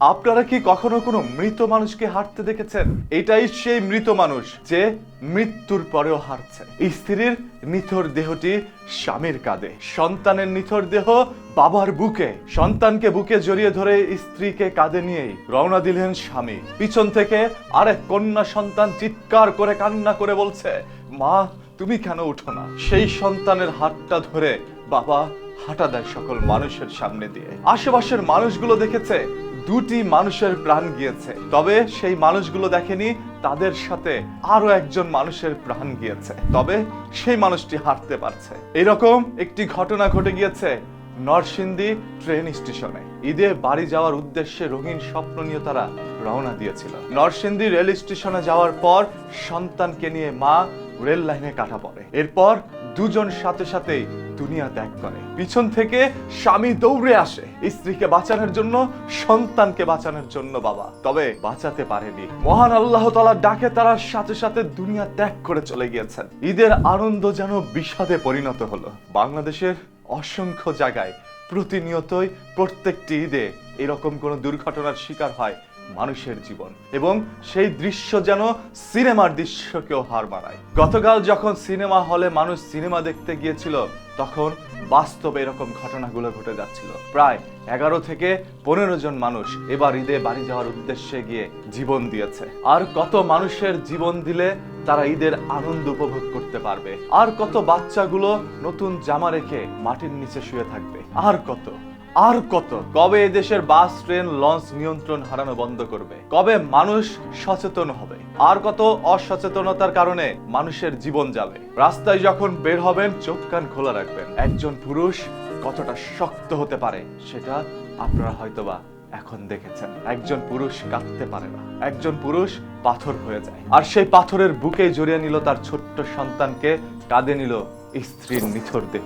আপনারা কি কখনো কোনো মৃত মানুষকে হাঁটতে দেখেছেন? এটাই সেই মৃত মানুষ যে মৃত্যুর পরেও হাঁটছে। স্ত্রীর নিথর দেহটি স্বামীর কাঁধে, সন্তানের নিথর দেহ বাবার বুকে। সন্তানকে বুকে জড়িয়ে ধরে স্ত্রীকে কাঁধে নিয়েই রওনা দিলেন স্বামী। পিছন থেকে আরেক কন্যা সন্তান চিৎকার করে কান্না করে বলছে, মা তুমি কেন উঠো না? সেই সন্তানের হাতটা ধরে বাবা হাঁটা দেয় সকল মানুষের সামনে দিয়ে। আশেপাশের মানুষগুলো দেখেছে দুটি মানুষের প্রাণ গিয়েছে, তবে সেই মানুষগুলো দেখেনি তাদের সাথে আরো একজন মানুষের প্রাণ গিয়েছে, তবে সেই মানুষটি হাঁটতে পারছে। এরকম একটি ঘটনা ঘটে গিয়েছে নরসিংদী ট্রেন স্টেশনে। ঈদে বাড়ি যাওয়ার উদ্দেশ্যে রঙিন স্বপ্ন নিয়ে তারা রওনা দিয়েছিল। নরসিংদী রেল স্টেশনে যাওয়ার পর সন্তানকে নিয়ে মা রেল লাইনে কাটা পড়ে। এরপর দুজন সাথে সাথেই দুনিয়া ত্যাগ করে। পিছন থেকে স্বামী দৌড়ে আসে স্ত্রীকে বাঁচানোর জন্য, সন্তানকে বাঁচানোর জন্য বাবা, তবে বাঁচাতে পারেনি। মহান আল্লাহ তাআলার ডাকে তারা সাথে সাথে দুনিয়া ত্যাগ করে চলে গিয়েছেন। ঈদের আনন্দ যেন বিষাদে পরিণত হলো। বাংলাদেশের অসংখ্য জায়গায় প্রতিনিয়তই প্রত্যেকটি ঈদে এরকম কোন দুর্ঘটনার শিকার হয় মানুষের জীবন, এবং সেই দৃশ্য যেন সিনেমার দৃশ্যকেও হার মানায়। গতকাল যখন সিনেমা হলে মানুষ সিনেমা দেখতে গিয়েছিল, তখন বাস্তবে এরকম ঘটনাগুলো ঘটে যাচ্ছিল। প্রায় 11 থেকে 15 জন মানুষ এবার ঈদে বাড়ি যাওয়ার উদ্দেশ্যে গিয়ে জীবন দিয়েছে। আর কত মানুষের জীবন দিলে তারা ঈদের আনন্দ উপভোগ করতে পারবে? আর কত বাচ্চাগুলো নতুন জামা রেখে মাটির নিচে শুয়ে থাকবে? আর কত কবে এদেশের বাস, ট্রেন, লঞ্চ নিয়ন্ত্রণ হারানো বন্ধ করবে? কবে মানুষ সচেতন হবে? আর কত অসচেতনতার কারণে মানুষের জীবন যাবে? রাস্তায় যখন বের হবেন চোখ কান খোলা রাখবেন। একজন পুরুষ কতটা শক্ত হতে পারে সেটা আপনারা হয়তোবা এখন দেখেছেন। একজন পুরুষ কাঁদতে পারে না, একজন পুরুষ পাথর হয়ে যায়। আর সেই পাথরের বুকে জড়িয়ে নিল তার ছোট্ট সন্তানকে, কাঁধে নিল স্ত্রীর নিথর দেহ।